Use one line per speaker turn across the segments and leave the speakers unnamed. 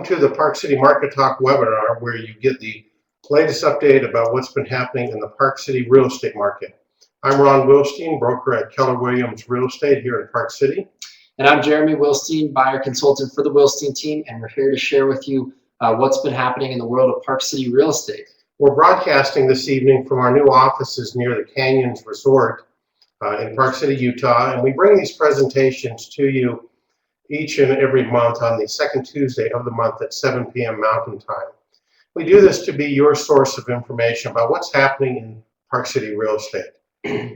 to the Park City Market Talk webinar, where you get the latest update about what's been happening in the Park City real estate market. I'm Ron Wilstein, broker at Keller Williams Real Estate here in Park City.
And I'm Jeremy Wilstein, buyer consultant for the Wilstein team, and we're here to share with you what's been happening in the world of Park City real estate.
We're broadcasting this evening from our new offices near the Canyons Resort in Park City, Utah, and we bring these presentations to you each and every month on the second Tuesday of the month at 7 p.m. Mountain Time. We do this to be your source of information about what's happening in Park City real estate.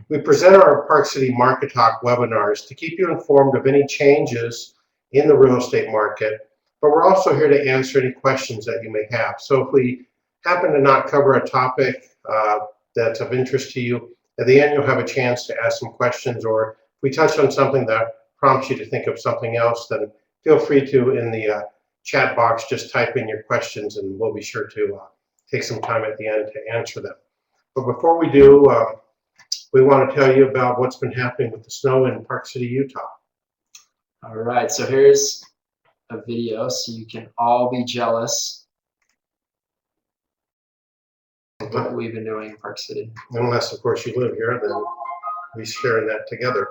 We present our Park City Market Talk webinars to keep you informed of any changes in the real estate market, but we're also here to answer any questions that you may have. So if we happen to not cover a topic that's of interest to you, at the end you'll have a chance to ask some questions, or if we touch on something that prompts you to think of something else, then feel free to, in the chat box, just type in your questions and we'll be sure to take some time at the end to answer them. But before we do, we want to tell you about what's been happening with the snow in Park City, Utah.
All right, so here's a video so you can all be jealous of what we've been doing in Park City.
Unless, of course, you live here, then we share in that together.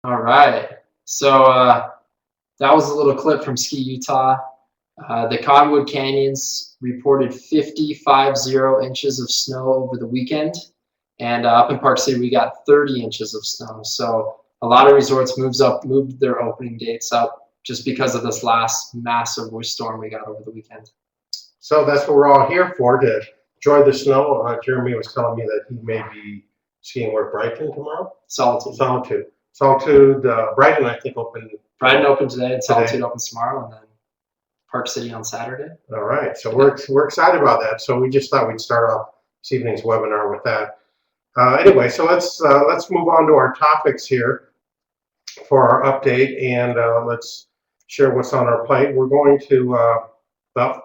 All right, so that was a little clip from Ski Utah. The Cottonwood Canyons reported 50 inches of snow over the weekend, and up in Park City we got 30 inches of snow. So a lot of resorts moved their opening dates up just because of this last massive storm we got over the weekend.
So that's what we're all here for, to enjoy the snow. Jeremy was telling me that he may be skiing where, Brighton tomorrow?
Solitude.
Solitude, Brighton, I think, open.
Brighton open today, and Solitude opens tomorrow, and then Park City on Saturday.
All right, so we're excited about that. So we just thought we'd start off this evening's webinar with that. Anyway, so let's move on to our topics here for our update, and let's share what's on our plate. We're going to, well,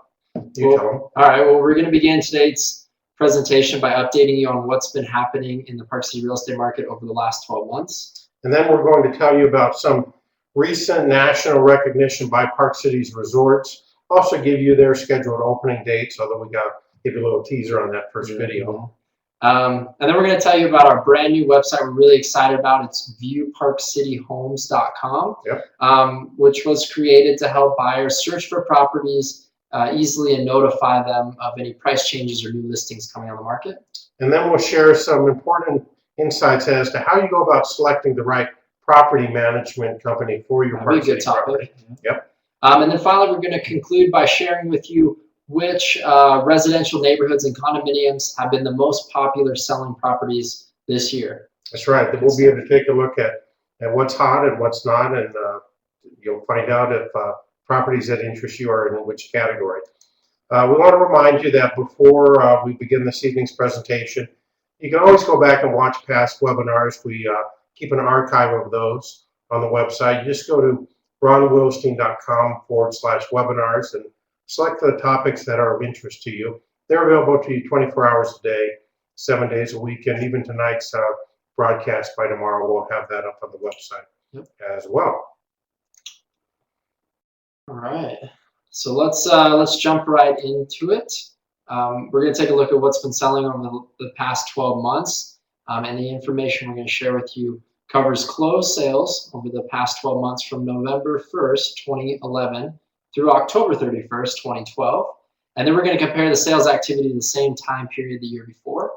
you tell them.
All right, well, we're going to begin today's presentation by updating you on what's been happening in the Park City real estate market over the last 12 months.
And then we're going to tell you about some recent national recognition by Park City's resorts. Also give you their scheduled opening dates, although we got to give you a little teaser on that first video.
And then we're going to tell you about our brand new website we're really excited about. It's BuyParkCityHomes.com, which was created to help buyers search for properties easily and notify them of any price changes or new listings coming on the market.
And then we'll share some important insights as to how you go about selecting the right property management company for your Park City property. Yep.
And then finally, we're going to conclude by sharing with you which residential neighborhoods and condominiums have been the most popular selling properties this year.
That's right. We'll be able to take a look at what's hot and what's not, and you'll find out if properties that interest you are in which category. We want to remind you that before we begin this evening's presentation, you can always go back and watch past webinars. We keep an archive of those on the website. You just go to ronwilstein.com/webinars and select the topics that are of interest to you. They're available to you 24 hours a day, 7 days a week, and even tonight's broadcast by tomorrow, we'll have that up on the website as well.
All right, so let's jump right into it. We're going to take a look at what's been selling over the past 12 months, and the information we're going to share with you covers closed sales over the past 12 months from November 1st, 2011 through October 31st, 2012. And then we're going to compare the sales activity to the same time period the year before.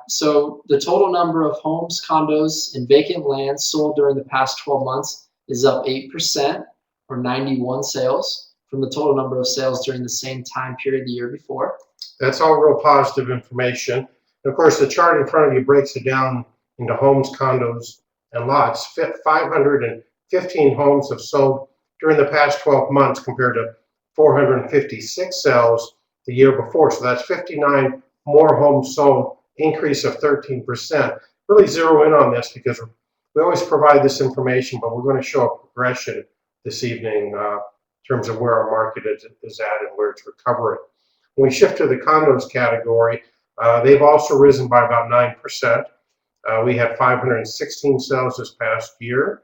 So the total number of homes, condos, and vacant land sold during the past 12 months is up 8%, or 91 sales, from the total number of sales during the same time period the year before.
That's all real positive information. And of course, the chart in front of you breaks it down into homes, condos, and lots. 515 homes have sold during the past 12 months compared to 456 sales the year before. So that's 59 more homes sold, increase of 13%. Really zero in on this because we always provide this information, but we're going to show a progression this evening in terms of where our market is at and where it's recovering. When we shift to the condos category, they've also risen by about 9%. We had 516 sales this past year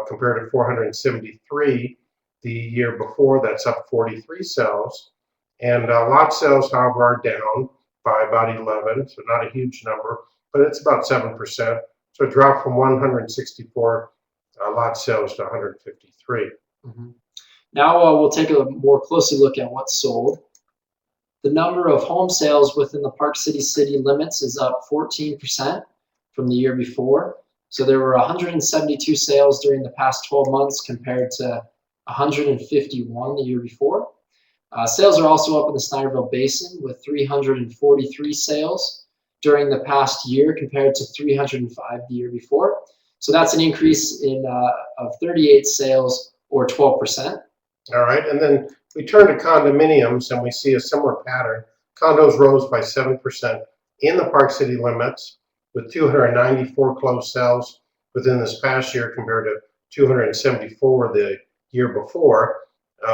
compared to 473 the year before. That's up 43 sales. And lot sales, however, are down by about 11, so not a huge number, but it's about 7%. So it dropped from 164 lot sales to 153.
Now we'll take a more closely look at what's sold. The number of home sales within the Park City city limits is up 14% from the year before. So there were 172 sales during the past 12 months compared to 151 the year before. Sales are also up in the Snyderville Basin with 343 sales during the past year compared to 305 the year before. So that's an increase of 38 sales, or 12%.
All right, and then we turn to condominiums and we see a similar pattern. Condos rose by 7% in the Park City limits, with 294 closed sales within this past year compared to 274 the year before.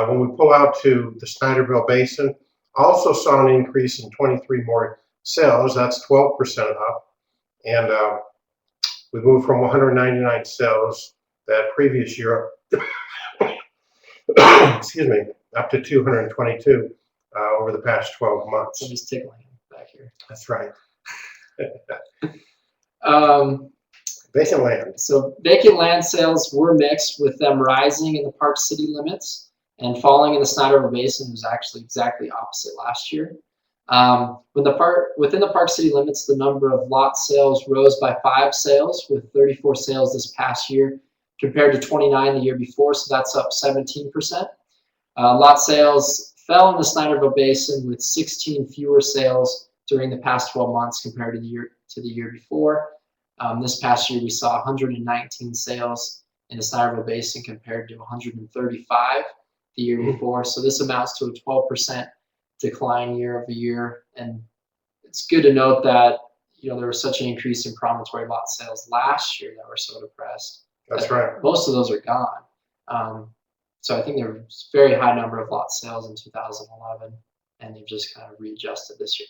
When we pull out to the Snyderville Basin, also saw an increase in 23 more sales. That's 12% up. And we moved from 199 sales that previous year, excuse me, up to 222 over the past 12 months.
I'm just tickling back here.
That's right.
Vacant land. So vacant land sales were mixed, with them rising in the Park City limits and falling in the Snyderville Basin. Was actually exactly opposite last year. Within the Park City limits, the number of lot sales rose by 5 sales, with 34 sales this past year compared to 29 the year before, so that's up 17%. Lot sales fell in the Snyderville Basin with 16 fewer sales during the past 12 months compared to the year before. This past year, we saw 119 sales in the Snyderville Basin compared to 135 the year before. So this amounts to a 12% decline year over year. And it's good to note that there was such an increase in promontory lot sales last year that were so depressed.
That's right.
Most of those are gone. So I think there was a very high number of lot sales in 2011, and they've just kind of readjusted this year.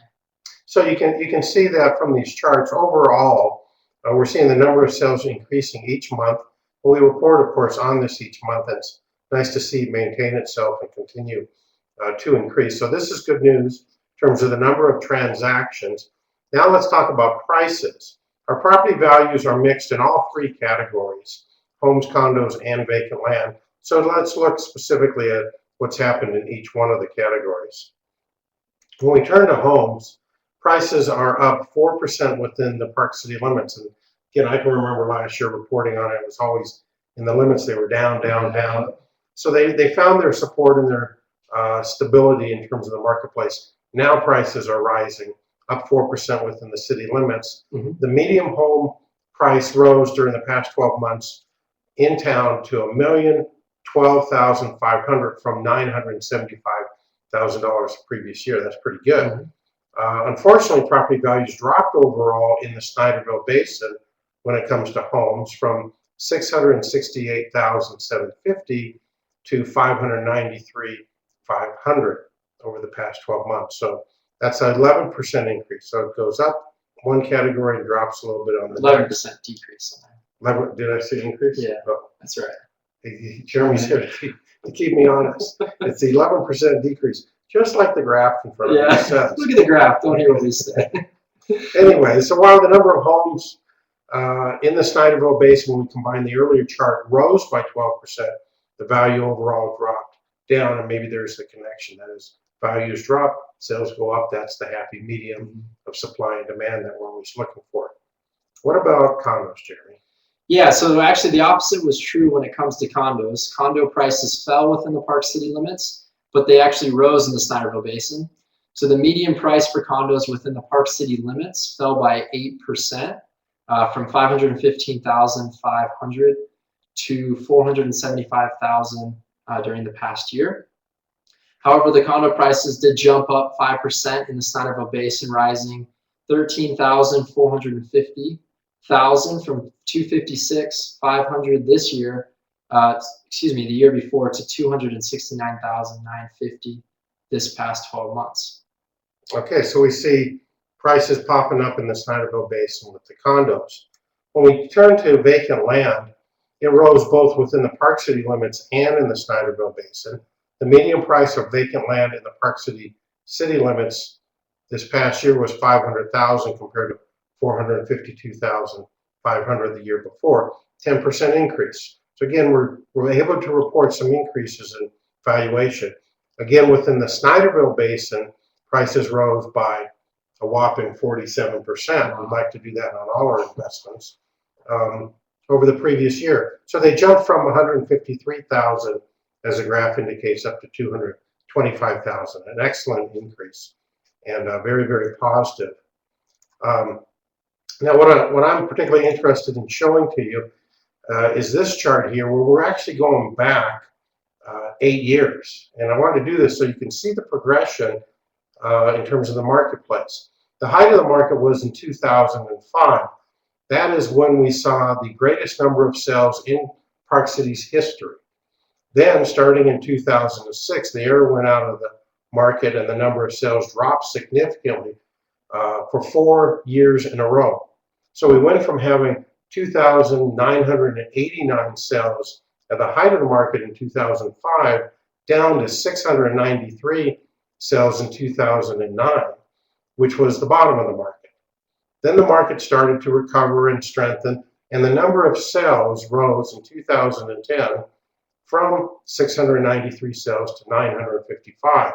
So you can see that from these charts. Overall, we're seeing the number of sales increasing each month. And we report, of course, on this each month. It's nice to see it maintain itself and continue to increase. So this is good news in terms of the number of transactions. Now let's talk about prices. Our property values are mixed in all 3 categories: homes, condos, and vacant land. So let's look specifically at what's happened in each one of the categories. When we turn to homes, prices are up 4% within the Park City limits. And again, I can remember last year reporting on it. It was always in the limits. They were down, down, down. So they found their support and their stability in terms of the marketplace. Now prices are rising, up 4% within the city limits. The medium home price rose during the past 12 months in town to $1,012,500 from $975,000 the previous year. That's pretty good. Unfortunately, property values dropped overall in the Snyderville Basin when it comes to homes, from $668,750 to $593,500 over the past 12 months. So that's an 11% increase. So it goes up one category and drops a little bit on the
11% decrease.
11, did I say increase?
Yeah.
Oh.
That's right.
Jeremy's here to keep me honest. It's the 11% decrease, just like the graph in front of
Yeah.
you says.
Look at the graph. Don't hear what we say.
Anyway, so while the number of homes in the Snyderville Basin, when we combine the earlier chart, rose by 12%, the value overall dropped down, and maybe there's the connection. That is, values drop, sales go up. That's the happy medium of supply and demand that we're always looking for. What about condos, Jeremy?
Yeah, so actually the opposite was true when it comes to condos. Condo prices fell within the Park City limits, but they actually rose in the Snyderville Basin. So the median price for condos within the Park City limits fell by 8%, from 515,500 to 475,000 during the past year. However, the condo prices did jump up 5% in the Snyderville Basin, rising 13,450 from 256,500 this year, the year before, to 269,950 this past 12 months.
Okay, so we see prices popping up in the Snyderville Basin with the condos. When we turn to vacant land, it rose both within the Park City limits and in the Snyderville Basin. The median price of vacant land in the Park City limits this past year was $500,000 compared to $452,500 the year before, 10% increase. So again, we're able to report some increases in valuation. Again, within the Snyderville Basin, prices rose by a whopping 47%. We'd like to do that on all our investments over the previous year. So they jumped from 153,000, as the graph indicates, up to 225,000, an excellent increase and very, very positive. Now, what I'm particularly interested in showing to you is this chart here, where we're actually going back 8 years. And I wanted to do this so you can see the progression in terms of the marketplace. The height of the market was in 2005. That is when we saw the greatest number of sales in Park City's history. Then, starting in 2006, the air went out of the market and the number of sales dropped significantly for 4 years in a row. So we went from having 2,989 sales at the height of the market in 2005 down to 693 sales in 2009, which was the bottom of the market. Then the market started to recover and strengthen, and the number of sales rose in 2010 from 693 sales to 955.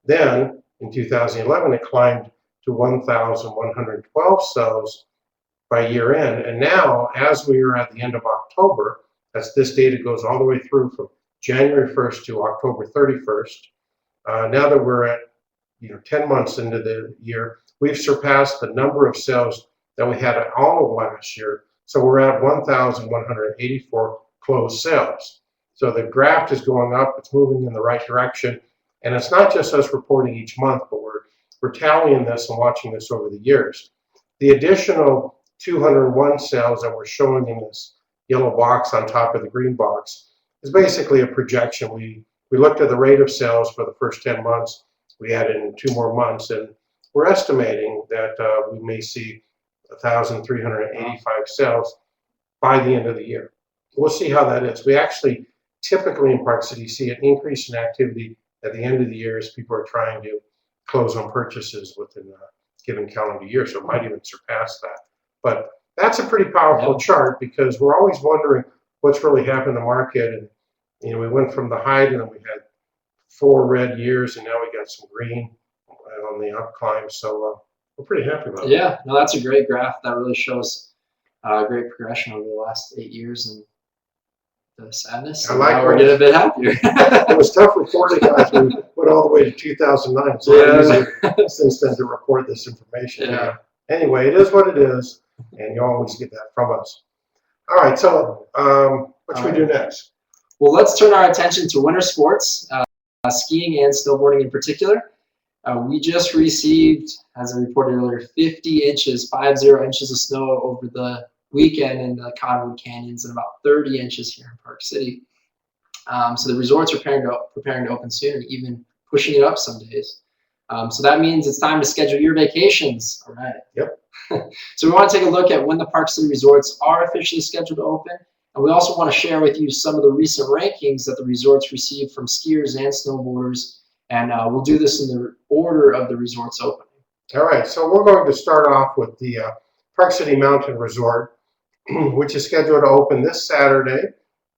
Then, in 2011, it climbed to 1,112 sales by year end. And now, as we are at the end of October, as this data goes all the way through from January 1st to October 31st, now that we're at 10 months into the year, we've surpassed the number of sales that we had all of last year. So we're at 1,184 closed sales. So the graph is going up, it's moving in the right direction. And it's not just us reporting each month, but we're tallying this and watching this over the years. The additional 201 sales that we're showing in this yellow box on top of the green box is basically a projection. We looked at the rate of sales for the first 10 months. We added in 2 more months, and we're estimating that we may see 1,385 sales by the end of the year. We'll see how that is. We actually typically in Park City see an increase in activity at the end of the year as people are trying to close on purchases within a given calendar year, so it might even surpass that. But that's a pretty powerful chart because we're always wondering what's really happened in the market. And we went from the height and then we had 4 red years, and now we got some green on the up climb. So we're pretty happy about it.
Yeah, no, that's a great graph. That really shows great progression over the last 8 years and the sadness.
I like
now we're getting a bit happier.
It was tough reporting guys. We went all the way to 2009. So since then to report this information.
Yeah.
Anyway, it is what it is, and you always get that from us. All right, so what should we do next?
Well, let's turn our attention to winter sports, skiing and snowboarding in particular. We just received, as I reported earlier, 50 inches of snow over the weekend in the Cottonwood Canyons and about 30 inches here in Park City. So the resorts are preparing to open soon, and even pushing it up some days. So that means it's time to schedule your vacations. All right.
Yep.
So we want to take a look at when the Park City resorts are officially scheduled to open. And we also want to share with you some of the recent rankings that the resorts received from skiers and snowboarders. And we'll do this in the order of the resorts opening.
All right, so we're going to start off with the Park City Mountain Resort, which is scheduled to open this Saturday,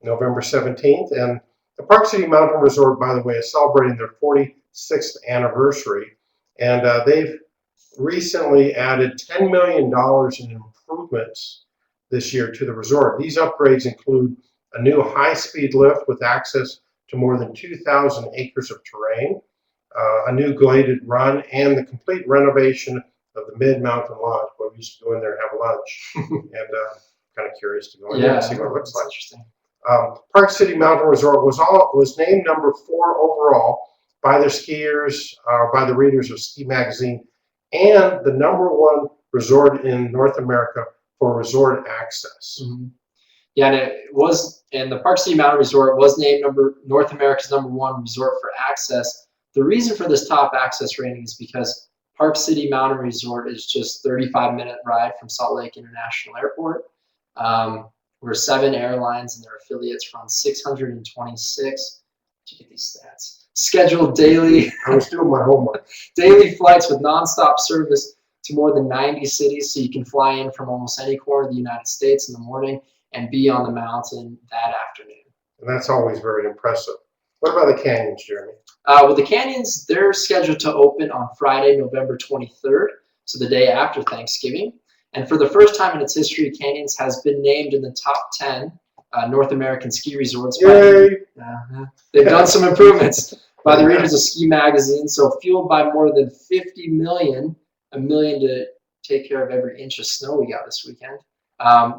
November 17th. And the Park City Mountain Resort, by the way, is celebrating their 46th anniversary. And they've recently added $10 million in improvements this year to the resort. These upgrades include a new high-speed lift with access to more than 2,000 acres of terrain, a new gladed run, and the complete renovation of the Mid-Mountain Lodge, where we used to go in there and have lunch. And kind of curious to go in there and see what it looks like.
Interesting.
Park City Mountain Resort was named number 4 overall by the skiers, by the readers of Ski Magazine, and the number 1 resort in North America for resort access.
Mm-hmm. Yeah, and the Park City Mountain Resort was named North America's number 1 resort for access. The reason for this top access rating is because Park City Mountain Resort is just 35-minute ride from Salt Lake International Airport, where 7 airlines and their affiliates run 626. Did you get these stats? Scheduled daily.
I was doing my homework.
Daily flights with nonstop service to more than 90 cities, so you can fly in from almost any corner of the United States in the morning and be on the mountain that afternoon.
And that's always very impressive. What about the canyons, Jeremy?
Well, the canyons, they're scheduled to open on Friday, November 23rd, so the day after Thanksgiving. And for the first time in its history, Canyons has been named in the top 10 North American ski resorts.
Yay!
They've done some improvements by the readers of Ski Magazine, so fueled by more than 50 million, $1 million to take care of every inch of snow we got this weekend,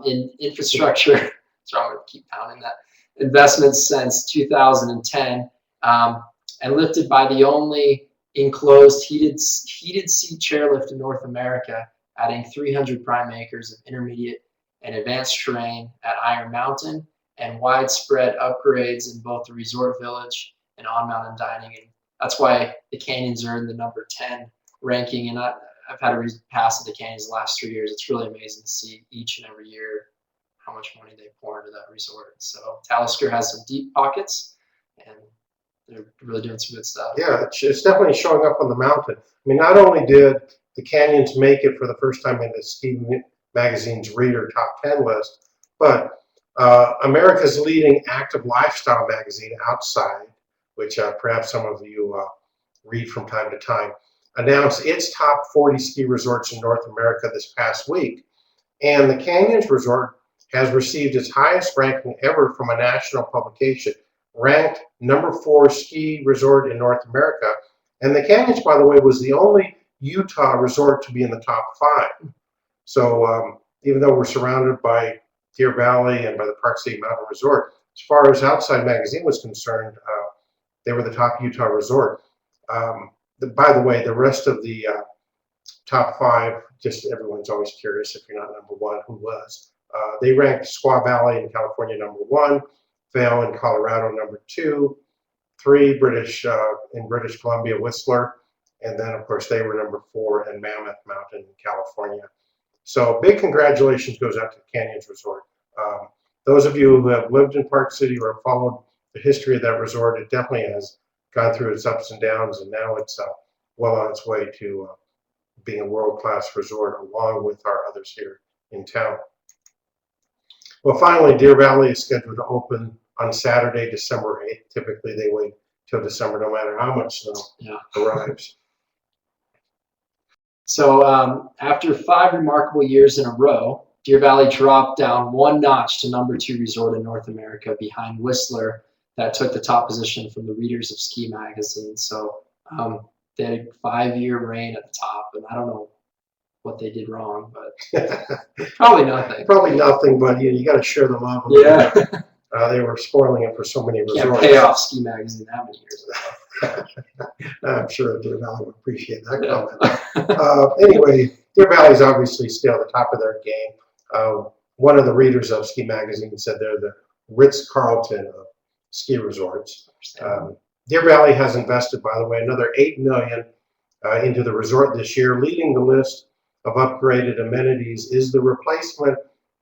in infrastructure. So I'm going to keep pounding that. Investments since 2010, and lifted by the only enclosed heated seat chairlift in North America, adding 300 prime acres of intermediate and advanced terrain at Iron Mountain, and widespread upgrades in both the resort village and on-mountain dining. And that's why the canyons are in the number 10 ranking. And I've had a pass at the canyons the last 3 years. It's really amazing to see each and every year how much money they pour into that resort. So Talisker has some deep pockets, and they're really doing some good stuff.
Yeah, it's definitely showing up on the mountain. I mean, not only did the canyons make it for the first time in the Ski Magazine's Reader Top 10 list, but America's leading active lifestyle magazine, Outside, which perhaps some of you read from time to time, announced its top 40 ski resorts in North America this past week. And the Canyons Resort has received its highest ranking ever from a national publication, ranked number 4 ski resort in North America. And the Canyons, by the way, was the only Utah resort to be in the top 5. So even though we're surrounded by Deer Valley and by the Park City Mountain Resort, as far as Outside Magazine was concerned, they were the top Utah resort. By the way, the rest of the top 5, just everyone's always curious if you're not number 1, who was. They ranked Squaw Valley in California number 1, Vail in Colorado number 2, 3 in British Columbia, Whistler, and then of course they were number 4 in Mammoth Mountain in California. So big congratulations goes out to the Canyons Resort. Those of you who have lived in Park City or have followed the history of that resort, it definitely has gone through its ups and downs, and now it's well on its way to being a world-class resort along with our others here in town. Well, finally, Deer Valley is scheduled to open on Saturday, December 8th. Typically, they wait till December no matter how much snow arrives.
So after 5 remarkable years in a row, Deer Valley dropped down 1 notch to number 2 resort in North America behind Whistler, that took the top position from the readers of Ski Magazine. So they had a 5-year reign at the top, and I don't know what they did wrong, but probably nothing.
Probably nothing, but you got to share the love.
Yeah.
They were spoiling it for so many resorts.
Can't pay off Ski Magazine that many years ago.
I'm sure Deer Valley would appreciate that comment. Anyway, Deer Valley is obviously still at the top of their game. One of the readers of Ski Magazine said they're the Ritz-Carlton of ski resorts. Deer Valley has invested, by the way, another $8 million into the resort this year. Leading the list of upgraded amenities is the replacement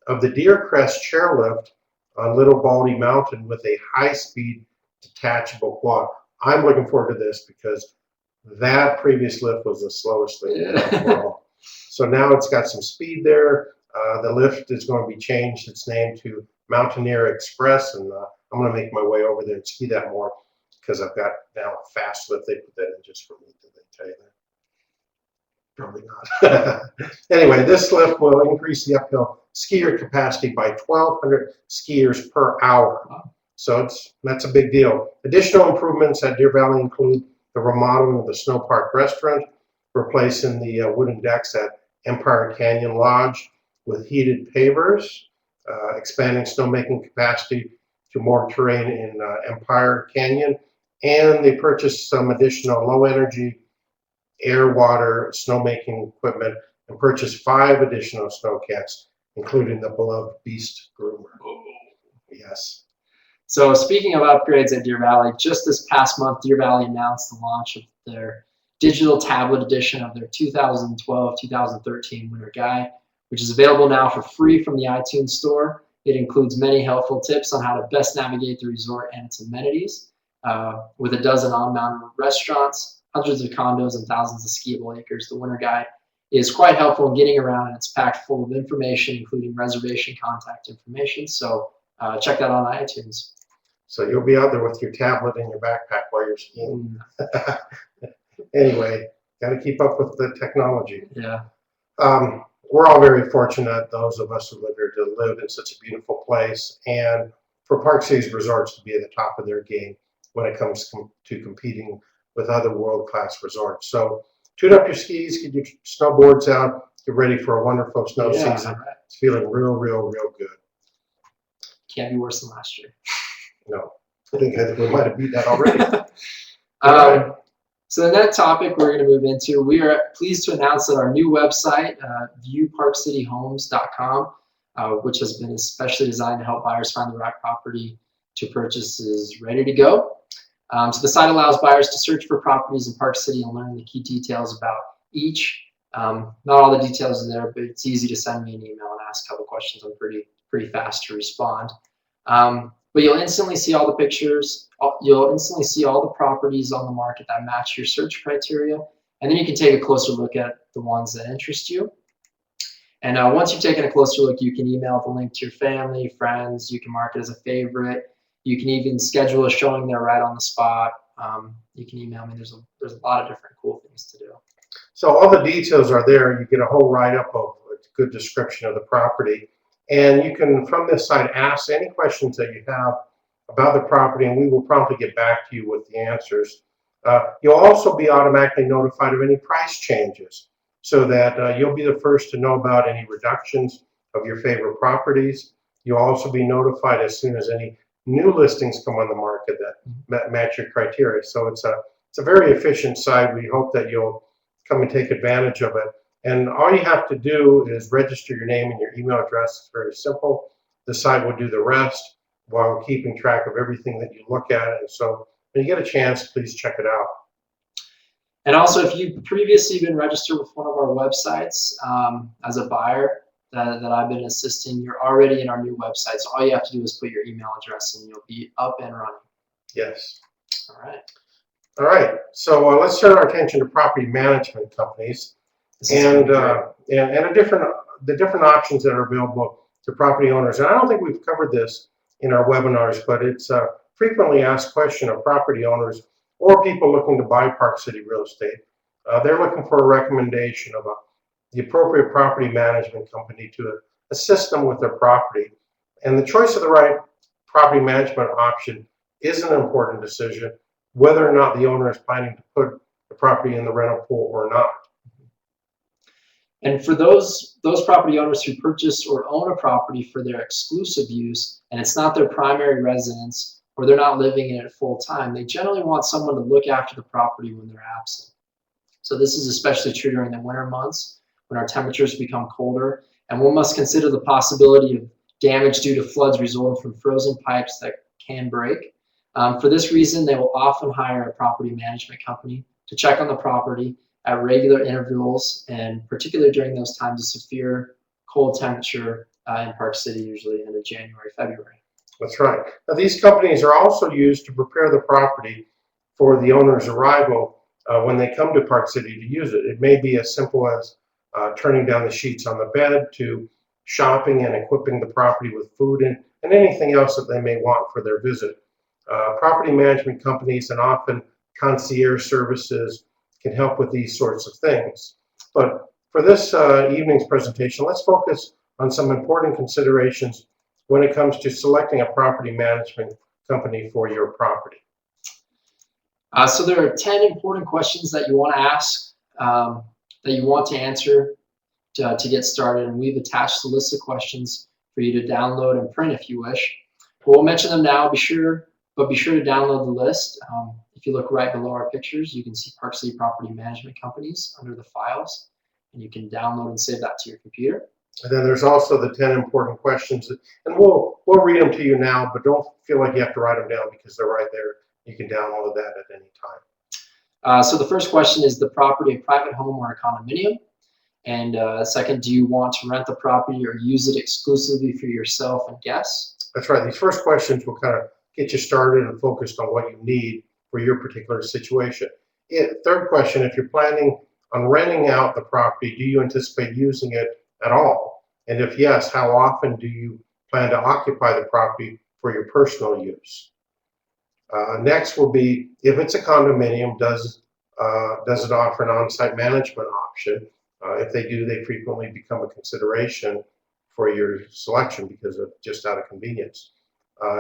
of the Deer Crest chairlift on Little Baldy Mountain with a high-speed detachable quad. I'm looking forward to this because that previous lift was the slowest thing in the world. So now it's got some speed there. The lift is going to be changed its name to Mountaineer Express, and I'm going to make my way over there and ski that more because I've got now a fast lift. They put that in just for me. Did they tell you that? Probably not. Anyway, this lift will increase the uphill skier capacity by 1,200 skiers per hour. So that's a big deal. Additional improvements at Deer Valley include the remodeling of the Snow Park restaurant, replacing the wooden decks at Empire Canyon Lodge with heated pavers, expanding snowmaking capacity to more terrain in Empire Canyon, and they purchased some additional low-energy air, water, snowmaking equipment, and purchased 5 additional snowcats, including the beloved Beast Groomer. Yes.
So speaking of upgrades at Deer Valley, just this past month, Deer Valley announced the launch of their digital tablet edition of their 2012-2013 Winter Guide, which is available now for free from the iTunes Store. It includes many helpful tips on how to best navigate the resort and its amenities, with a dozen on-mountain restaurants, hundreds of condos, and thousands of skiable acres. The Winter Guide is quite helpful in getting around, and it's packed full of information, including reservation contact information. So check that out on iTunes.
So you'll be out there with your tablet in your backpack while you're skiing. Anyway, got to keep up with the technology.
Yeah.
We're all very fortunate, those of us who live here, to live in such a beautiful place, and for Park Cities resorts to be at the top of their game when it comes to competing with other world-class resorts. So tune up your skis, get your snowboards out, get ready for a wonderful snow season. Right. It's feeling real, real, real good.
Can't be worse than last year.
No, I think we might have beat that already.
So the next topic we're going to move into, we are pleased to announce that our new website, BuyParkCity.com, which has been especially designed to help buyers find the right property to purchase, is ready to go. So the site allows buyers to search for properties in Park City and learn the key details about each. Not all the details are there, but it's easy to send me an email and ask a couple questions. I'm pretty fast to respond. But you'll instantly see all the pictures. You'll instantly see all the properties on the market that match your search criteria. And then you can take a closer look at the ones that interest you. And once you've taken a closer look, you can email the link to your family, friends. You can mark it as a favorite. You can even schedule a showing there right on the spot. You can email me. There's a lot of different cool things to do.
So all the details are there. You get a whole write-up of a good description of the property. And you can, from this site, ask any questions that you have about the property, and we will promptly get back to you with the answers. You'll also be automatically notified of any price changes, so that you'll be the first to know about any reductions of your favorite properties. You'll also be notified as soon as any new listings come on the market that match your criteria. So it's a very efficient site. We hope that you'll come and take advantage of it. And all you have to do is register your name and your email address. It's very simple. The site will do the rest while keeping track of everything that you look at. And so when you get a chance, please check it out.
And also, if you've previously been registered with one of our websites as a buyer that I've been assisting, you're already in our new website. So all you have to do is put your email address and you'll be up and running.
Yes.
All right.
All right. So let's turn our attention to property management companies. And the different options that are available to property owners. And I don't think we've covered this in our webinars, but it's a frequently asked question of property owners or people looking to buy Park City real estate. They're looking for a recommendation of the appropriate property management company to assist them with their property. And the choice of the right property management option is an important decision, whether or not the owner is planning to put the property in the rental pool or not.
And for those property owners who purchase or own a property for their exclusive use, and it's not their primary residence, or they're not living in it full time, they generally want someone to look after the property when they're absent. So this is especially true during the winter months when our temperatures become colder, and one must consider the possibility of damage due to floods resulting from frozen pipes that can break. For this reason, they will often hire a property management company to check on the property at regular intervals, and particularly during those times of severe cold temperature in Park City, usually in January, February.
That's right. Now, these companies are also used to prepare the property for the owner's arrival when they come to Park City to use it. It may be as simple as turning down the sheets on the bed to shopping and equipping the property with food and anything else that they may want for their visit. Property management companies and often concierge services can help with these sorts of things. But for this evening's presentation, let's focus on some important considerations when it comes to selecting a property management company for your property.
So there are 10 important questions that you want to ask, that you want to answer to get started, and we've attached a list of questions for you to download and print if you wish. We'll mention them now, be sure to download the list. If you look right below our pictures, you can see Park City Property Management Companies under the files, and you can download and save that to your computer.
And then there's also the 10 important questions, and we'll read them to you now, but don't feel like you have to write them down because they're right there. You can download that at any time.
So the first question is the property a private home or a condominium? And second, do you want to rent the property or use it exclusively for yourself and guests?
That's right. These first questions will kind of get you started and focused on what you need for your particular situation. Third question, if you're planning on renting out the property, do you anticipate using it at all? And if yes, how often do you plan to occupy the property for your personal use? Next will be, if it's a condominium, does it offer an on-site management option? If they do, they frequently become a consideration for your selection because of just out of convenience.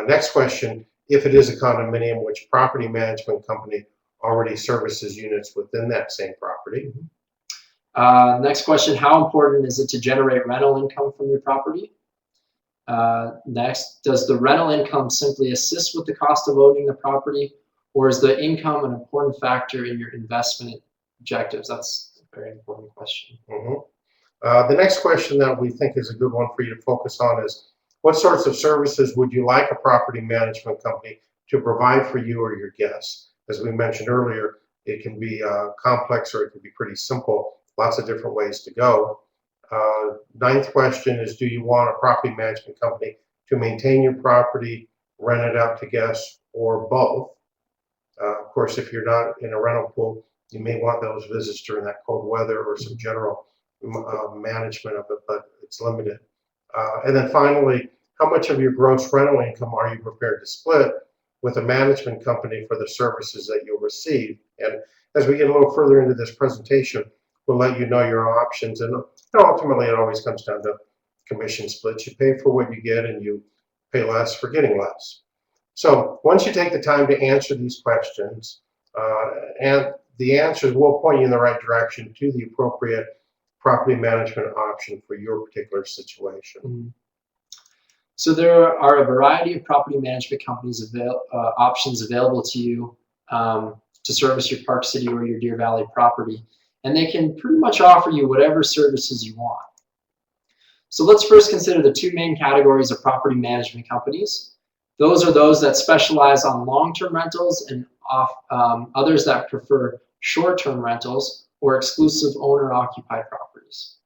Next question, if it is a condominium, which property management company already services units within that same property?
Next question, how important is it to generate rental income from your property? Next, does the rental income simply assist with the cost of owning the property, or is the income an important factor in your investment objectives? That's a very important question.
The next question that we think is a good one for you to focus on is, what sorts of services would you like a property management company to provide for you or your guests? As we mentioned earlier, it can be complex or it can be pretty simple. Lots of different ways to go. Ninth question is, do you want a property management company to maintain your property, rent it out to guests, or both? Of course, if you're not in a rental pool, you may want those visits during that cold weather or some general management of it, but it's limited. And then finally, how much of your gross rental income are you prepared to split with a management company for the services that you'll receive? And as we get a little further into this presentation, we'll let you know your options. And ultimately, it always comes down to commission splits. You pay for what you get and you pay less for getting less. So once you take the time to answer these questions, and the answers will point you in the right direction to the appropriate property management option for your particular situation.
So there are a variety of property management companies options available to you to service your Park City or your Deer Valley property, and they can pretty much offer you whatever services you want. So let's first consider the two main categories of property management companies. Those are those that specialize on long-term rentals and others that prefer short-term rentals or exclusive owner-occupied properties.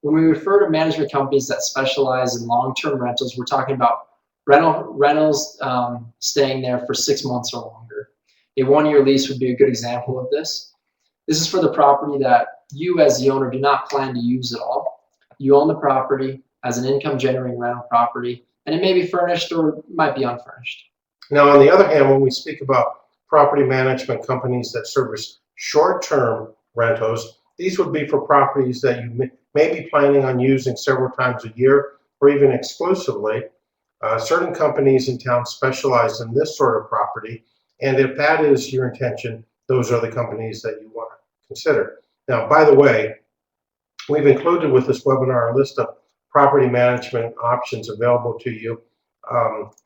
When we refer to management companies that specialize in long-term rentals, we're talking about rentals staying there for 6 months or longer. A one-year lease would be a good example of this. This is for the property that you as the owner do not plan to use at all. You own the property as an income-generating rental property, and it may be furnished or might be unfurnished.
Now, on the other hand, when we speak about property management companies that service short-term rentals, these would be for properties that you may be planning on using several times a year or even exclusively. Certain companies in town specialize in this sort of property, and if that is your intention, those are the companies that you want to consider. Now, by the way, we've included with this webinar a list of property management options available to you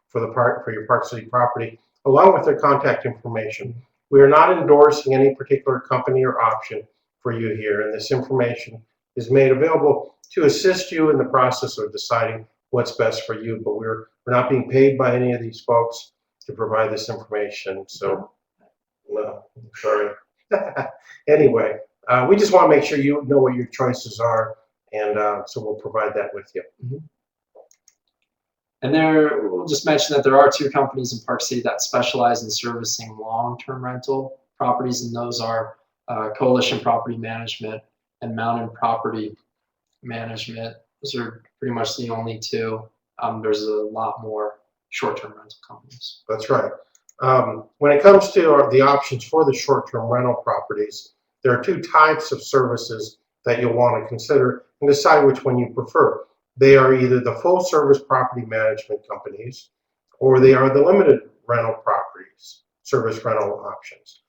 for your Park City property, along with their contact information. We are not endorsing any particular company or option for you here, and this information is made available to assist you in the process of deciding what's best for you, but we're not being paid by any of these folks to provide this information, so no, sorry. Anyway, We just want to make sure you know what your choices are, and so we'll provide that with you.
And we'll just mention that there are 2 companies in Park City that specialize in servicing long-term rental properties, and those are Coalition Property Management and Mountain Property Management. Those are pretty much the only 2. There's a lot more short-term rental companies.
That's right. When it comes to the options for the short-term rental properties, there are 2 types of services that you'll want to consider and decide which one you prefer. They are either the full-service property management companies, or they are the limited rental properties, service rental options.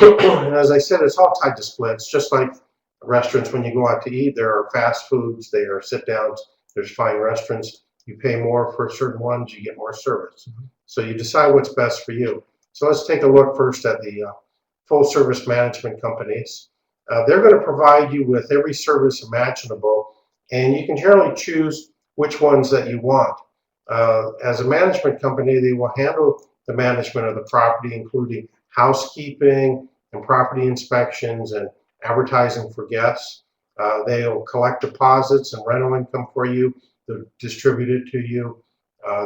And as I said, it's all tied to splits, just like restaurants. When you go out to eat, there are fast foods, there are sit-downs, there's fine restaurants. You pay more for certain ones, you get more service. So you decide what's best for you. So let's take a look first at the full-service management companies. They're going to provide you with every service imaginable, and you can generally choose which ones that you want. As a management company, they will handle the management of the property, including housekeeping and property inspections and advertising for guests. They'll collect deposits and rental income for you. They'll distribute it to you.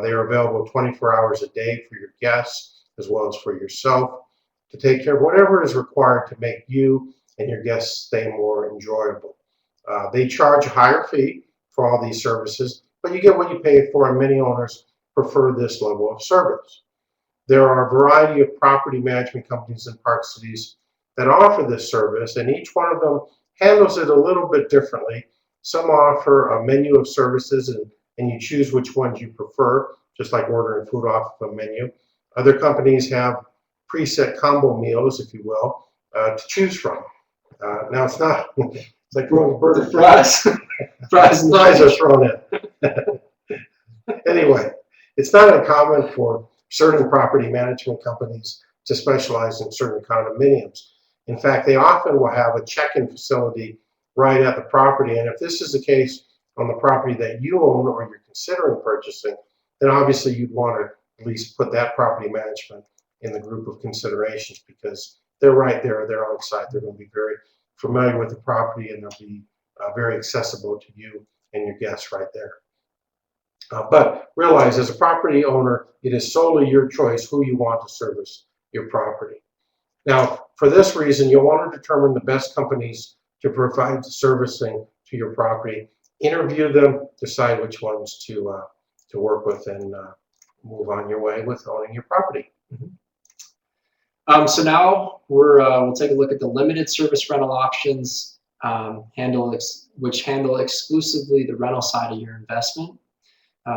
They are available 24 hours a day for your guests as well as for yourself to take care of whatever is required to make you and your guests stay more enjoyable. They charge a higher fee for all these services, but you get what you pay for, and many owners prefer this level of service. There are a variety of property management companies in Park Cities that offer this service, and each one of them handles it a little bit differently. Some offer a menu of services, and you choose which ones you prefer, just like ordering food off of a menu. Other companies have preset combo meals, if you will, to choose from. Now it's not it's like throwing a burger.
The fries.
Fries are thrown in. Anyway, it's not uncommon for certain property management companies to specialize in certain condominiums. In fact, they often will have a check-in facility right at the property, and if this is the case on the property that you own or you're considering purchasing, then obviously you'd want to at least put that property management in the group of considerations, because they're right there, they're on site, they're going to be very familiar with the property, and they'll be very accessible to you and your guests right there. But realize, as a property owner, it is solely your choice who you want to service your property. Now, for this reason, you'll want to determine the best companies to provide servicing to your property. Interview them, decide which ones to work with, and move on your way with owning your property.
So now we'll take a look at the limited service rental options, which handle exclusively the rental side of your investment.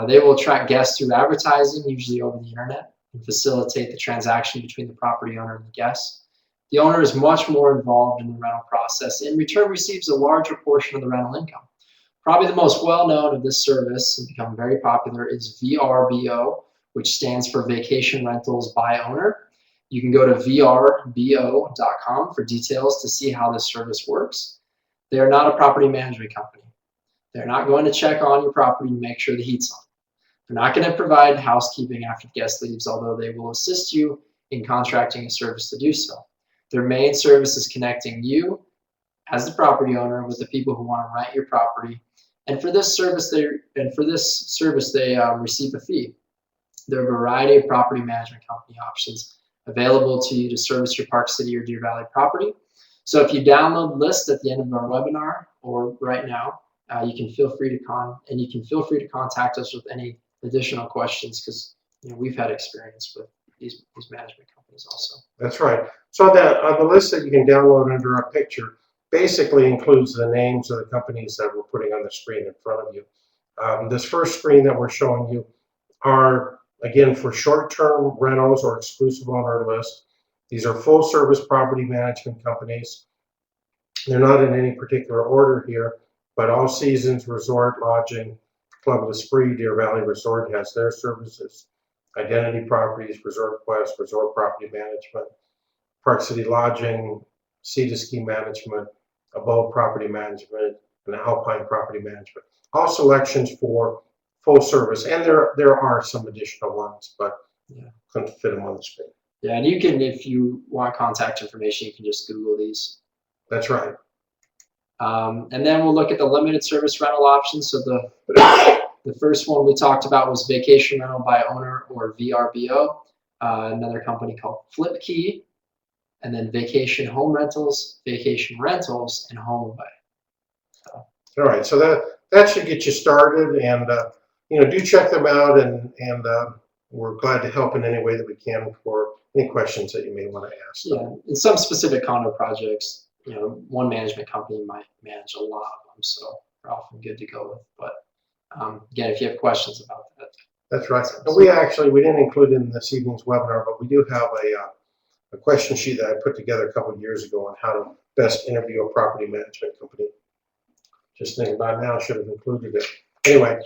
They will attract guests through advertising, usually over the internet, and facilitate the transaction between the property owner and the guest. The owner is much more involved in the rental process, and in return receives a larger portion of the rental income. Probably the most well-known of this service and become very popular is VRBO, which stands for Vacation Rentals by Owner. You can go to vrbo.com for details to see how this service works. They are not a property management company. They're not going to check on your property to make sure the heat's on. They're not going to provide housekeeping after the guest leaves, although they will assist you in contracting a service to do so. Their main service is connecting you as the property owner with the people who want to rent your property. And for this service, they receive a fee. There are a variety of property management company options available to you to service your Park City or Deer Valley property. So if you download the list at the end of our webinar or right now, you can feel free to contact us with any additional questions, because we've had experience with these management companies also.
That's right. So on the list that you can download under our picture basically includes the names of the companies that we're putting on the screen in front of you. This first screen that we're showing you are, again, for short-term rentals or exclusive on our list. These are full-service property management companies. They're not in any particular order here, but All Seasons Resort Lodging, Club L'Esprit, Deer Valley Resort has their services. Identity Properties, Resort Quest, Resort Property Management, Park City Lodging, Sea to Ski Management, Abode Property Management, and Alpine Property Management. All selections for full service, and there are some additional ones, but couldn't fit them on the screen.
Yeah, and you can, if you want contact information, you can just Google these.
That's right.
And then we'll look at the limited service rental options. So the first one we talked about was vacation rental by owner, or VRBO. Another company called FlipKey, and then vacation home rentals, vacation rentals, and home away. So.
All right, so that should get you started, and do check them out, and we're glad to help in any way that we can for any questions that you may want to ask.
Yeah, in some specific condo projects, one management company might manage a lot of them, so they're often good to go with. But again, if you have questions about that.
That's right. And we didn't include in this evening's webinar, but we do have a question sheet that I put together a couple of years ago on how to best interview a property management company. Just thinking about it now, I should have included it. Anyway,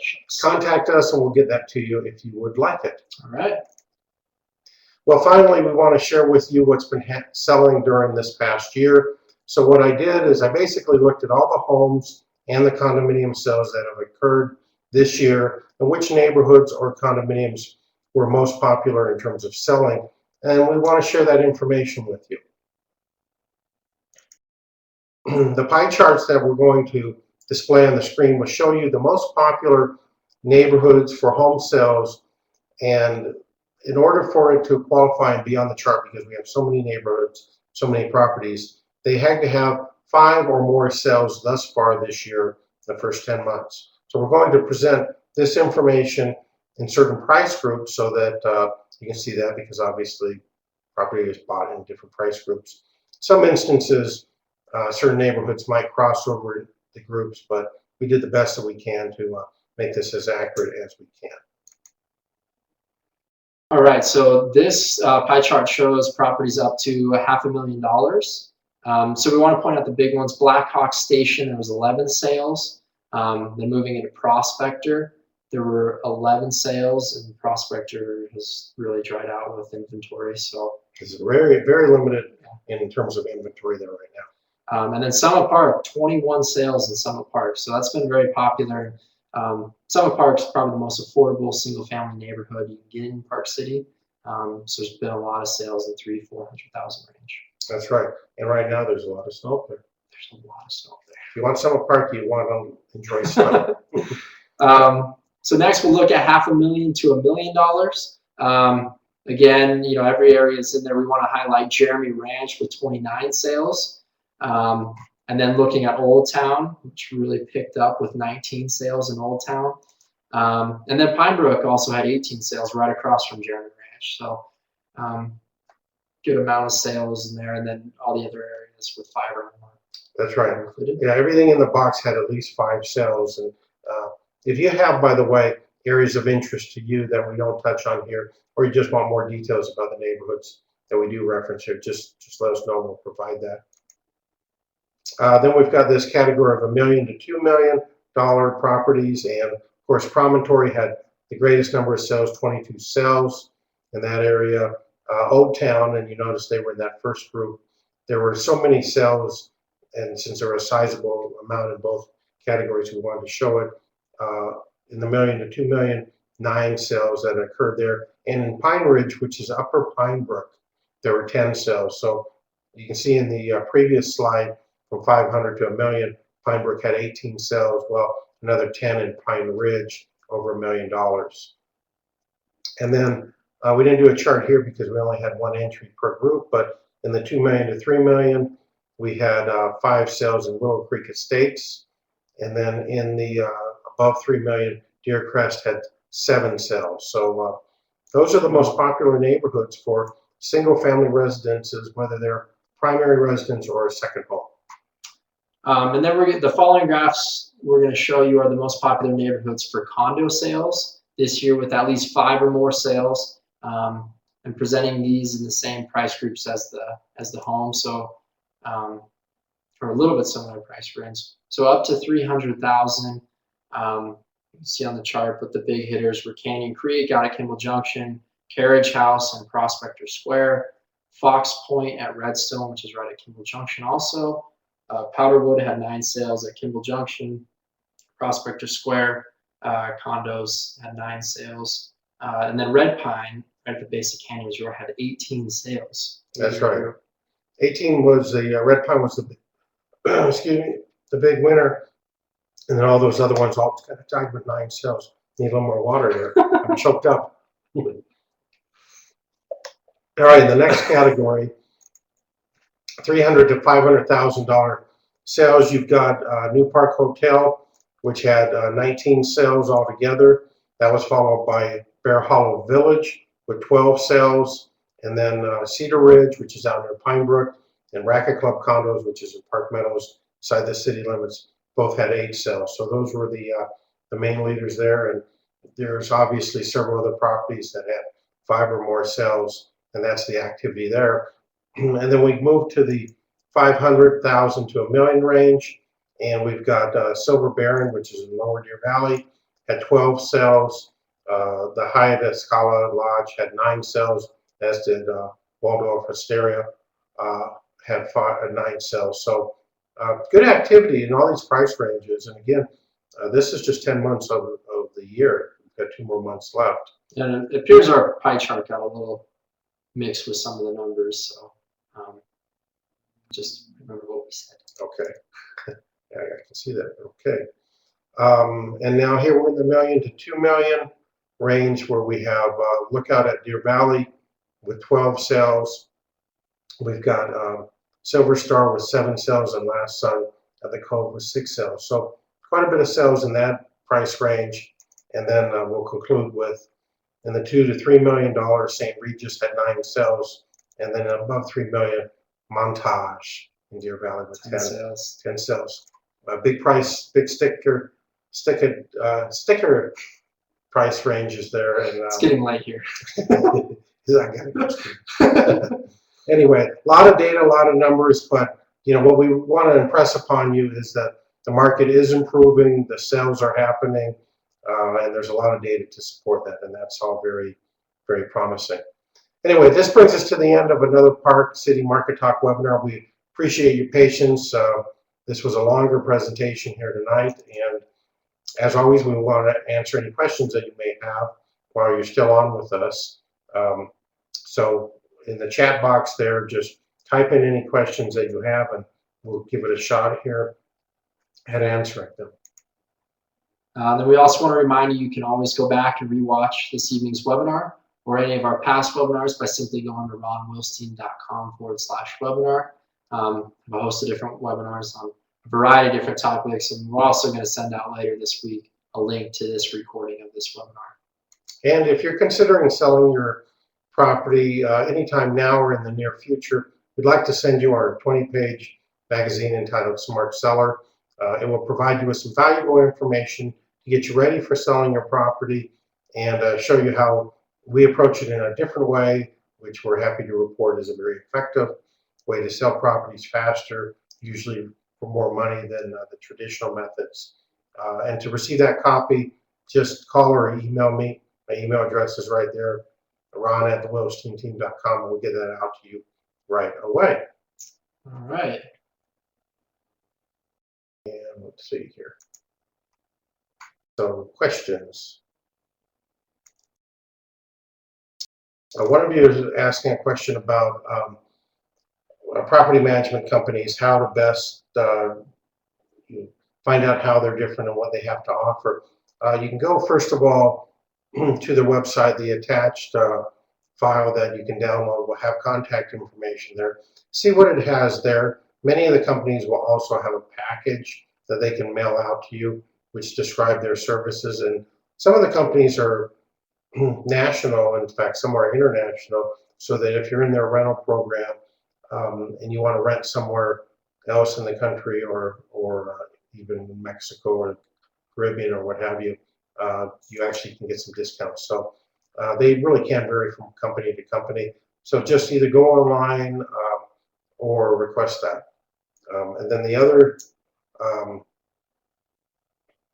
contact us and we'll get that to you if you would like it.
All right.
Well, finally, we want to share with you what's been selling during this past year. So what I did is I basically looked at all the homes and the condominium sales that have occurred this year and which neighborhoods or condominiums were most popular in terms of selling. And we want to share that information with you. The pie charts that we're going to display on the screen will show you the most popular neighborhoods for home sales, and in order for it to qualify and be on the chart, because we have so many neighborhoods, so many properties, they had to have 5 or more sales thus far this year, the first 10 months. So we're going to present this information in certain price groups so that you can see that, because obviously property is bought in different price groups. Some instances, certain neighborhoods might cross over the groups, but we did the best that we can to make this as accurate as we can.
All right, so this pie chart shows properties up to $500,000. So we want to point out the big ones. Blackhawk Station, there was 11 sales. Then moving into Prospector, there were 11 sales, and Prospector has really dried out with inventory. So
it's very, very limited in terms of inventory there right now.
And then Summit Park, 21 sales in Summit Park. So that's been very popular. Summit Park is probably the most affordable single-family neighborhood you can get in Park City. So there's been a lot of sales in the $300,000–400,000 range.
That's right. And right now there's a lot of snow there.
There's a lot of snow there.
If you want Summit Park, you want to enjoy snow.
So next we'll look at $500,000 to $1 million. Again, every area is in there. We want to highlight Jeremy Ranch with 29 sales. And then looking at Old Town, which really picked up with 19 sales in Old Town. And then Pine Brook also had 18 sales right across from Jeremy Ranch. So good amount of sales in there. And then all the other areas with 5 or more.
That's right. Yeah, everything in the box had at least 5 sales. And if you have, by the way, areas of interest to you that we don't touch on here, or you just want more details about the neighborhoods that we do reference here, just let us know. We'll provide that. Then we've got this category of $1 million to $2 million properties, and of course Promontory had the greatest number of sales, 22 sales in that area. Old Town, and you notice they were in that first group. There were so many sales, and since there were a sizable amount in both categories, we wanted to show it. In the $1 million to $2 million, 9 sales that occurred there. And in Pine Ridge, which is Upper Pine Brook, there were 10 sales. So you can see in the previous slide, from 500 to $1 million, Pine Brook had 18 sales. Well, another 10 in Pine Ridge, over $1 million. And then we didn't do a chart here because we only had 1 entry per group, but in the $2 million to $3 million, we had 5 sales in Willow Creek Estates. And then in the above $3 million, Deer Crest had 7 sales. So those are the most popular neighborhoods for single-family residences, whether they're primary residence or a second home.
And then the following graphs we're going to show you are the most popular neighborhoods for condo sales this year, with at least 5 or more sales, and presenting these in the same price groups as the home. So or a little bit similar price range. So up to 300,000. You can see on the chart, but the big hitters were Canyon Creek out at Kimball Junction, Carriage House and Prospector Square, Fox Point at Redstone, which is right at Kimball Junction also. Powderwood had 9 sales at Kimball Junction. Prospector Square condos had 9 sales. And then Red Pine, right at the base of Canyon Resort, had 18 sales.
That's right. 18 was the, Red Pine was excuse me, the big winner. And then all those other ones all kind of died with 9 cells. Need a little more water there. I'm choked up. All right, the next category, $300,000 to $500,000 sales. You've got New Park Hotel, which had 19 sales altogether. That was followed by Bear Hollow Village with 12 sales, and then Cedar Ridge, which is out near Pine Brook, and Racket Club Condos, which is in Park Meadows, inside the city limits. Both had 8 sales. So those were the main leaders there. And there's obviously several other properties that had 5 or more sales, and that's the activity there. And then we moved to the 500,000 to $1 million range, and we've got Silver Baron, which is in Lower Deer Valley, had 12 sales. The Hyatt Escala Lodge had 9 sales, as did Waldorf Astoria, had 9 sales. So good activity in all these price ranges. And again, this is just 10 months of the year. We've got 2 more months left.
And it appears our pie chart got a little mixed with some of the numbers. So just remember what we said.
Okay. Yeah, I can see that. Okay. And now here we're in the $1 million to $2 million range, where we have Lookout at Deer Valley with 12 sales. We've got Silver Star with 7 sales, and Last Sun at the Cove with 6 sales. So quite a bit of sales in that price range. And then we'll conclude with, in the $2 to $3 million, St. Regis had 9 sales, and then above $3 million, Montage in Deer Valley with 10 sales. 10 sales. Big price, big sticker price ranges there. And
it's getting late here.
Anyway, a lot of data, a lot of numbers, but what we want to impress upon you is that the market is improving, the sales are happening, and there's a lot of data to support that, and that's all very, very promising. Anyway, this brings us to the end of another Park City Market Talk webinar. We appreciate your patience. This was a longer presentation here tonight, and as always, we want to answer any questions that you may have while you're still on with us. So in the chat box there, just type in any questions that you have, and we'll give it a shot here at answering them.
Then we also want to remind you, you can always go back and rewatch this evening's webinar or any of our past webinars by simply going to ronwilstein.com/webinar. Have a host of different webinars on a variety of different topics, and we're also going to send out later this week a link to this recording of this webinar.
And if you're considering selling your property anytime now or in the near future, we'd like to send you our 20-page magazine entitled Smart Seller. It will provide you with some valuable information to get you ready for selling your property and show you how we approach it in a different way, which we're happy to report is a very effective way to sell properties faster, usually for more money than the traditional methods. And to receive that copy, just call or email me. My email address is right there, ron@thewilsteinteam.com, and we'll get that out to you right away.
All right.
And let's see here. So questions. One of you is asking a question about property management companies, how to best find out how they're different and what they have to offer. You can go, first of all, to the website. The attached file that you can download will have contact information there. See what it has there. Many of the companies will also have a package that they can mail out to you, which describe their services. And some of the companies are national, in fact, some are international, so that if you're in their rental program and you want to rent somewhere else in the country or even Mexico or Caribbean or what have you, you actually can get some discounts. So they really can vary from company to company. So just either go online or request that. And then the other, let's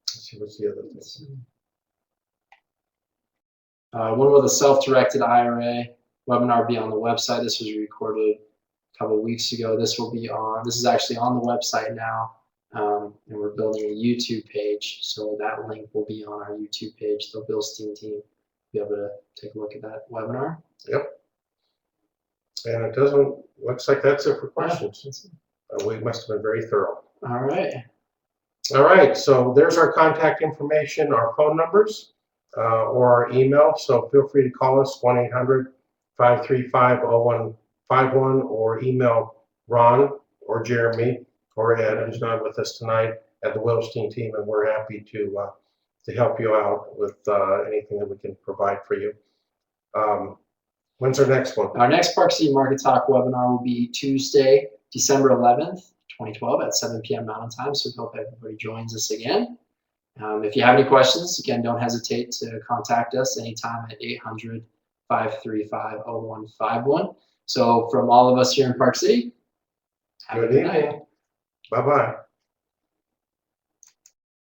see, what's the other thing?
When will the self-directed IRA webinar be on the website? This was recorded a couple of weeks ago. This is actually on the website now, and we're building a YouTube page, so that link will be on our YouTube page. The Wilstein team will be able to take a look at that webinar.
Yep. And looks like that's it for questions. We must have been very thorough.
All right.
All right, so there's our contact information, our phone numbers, or our email. So feel free to call us, 1-800-535-0151, or email Ron or Jeremy or Ed, who's not with us tonight, at the Wilstein team, and we're happy to help you out with anything that we can provide for you. When's our next one?
Our next Park City Market Talk webinar will be Tuesday, December 11th, 2012 at 7 p.m. Mountain Time. So we hope everybody joins us again. If you have any questions, again, don't hesitate to contact us anytime at 800-535-0151. So from all of us here in Park City, have a good night.
Bye-bye.